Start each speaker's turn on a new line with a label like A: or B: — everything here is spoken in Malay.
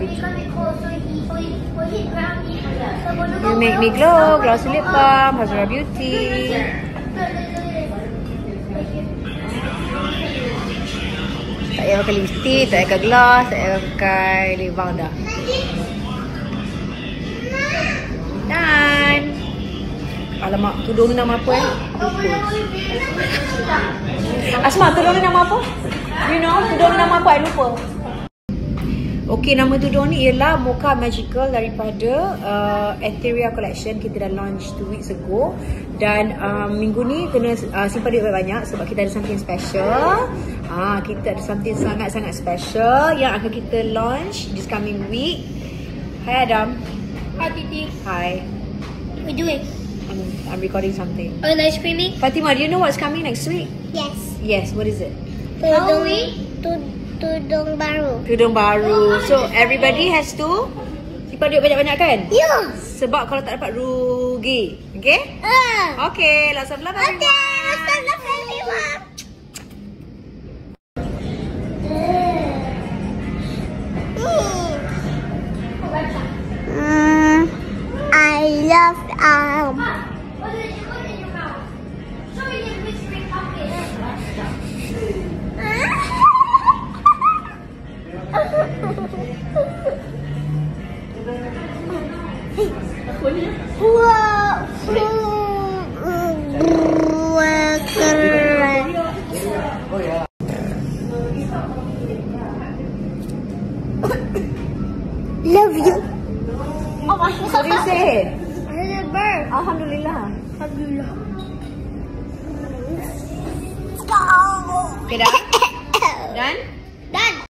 A: You make me glow, Glossy Lip Balm, Hazura Beauty. Tak payah pakai lipstick, tak payah pakai gloss, tak payah pakai lip balm dah. Dan alamak, tudung ni nama apa Asma, tudung ni nama apa? You know, tudung ni nama apa? I lupa. Okey, nama tudung ni ialah Mocha Magical daripada Etheria Collection. Kita dah launch 2 weeks ago. Dan minggu ni kena simpan duit banyak sebab kita ada something special. Kita ada something sangat-sangat special yang akan kita launch this coming week. Hi Adam.
B: Hi Titi.
A: Hi.
B: What are you doing?
A: I'm recording something.
B: Oh, nice creamy?
A: Fatima, do you know what's coming next week?
B: Yes.
A: Yes, what is it?
B: Tudung baru.
A: Tudung baru. So everybody has to simpan duit banyak-banyak kan?
B: Yeah.
A: Sebab kalau tak dapat rugi. Okay? Okay, lots of love everyone.
B: Okay, lots of love everyone. I love love you.
A: What do you say?
B: Bird.
A: Alhamdulillah.
B: Alhamdulillah.
A: Okay, dah? Done?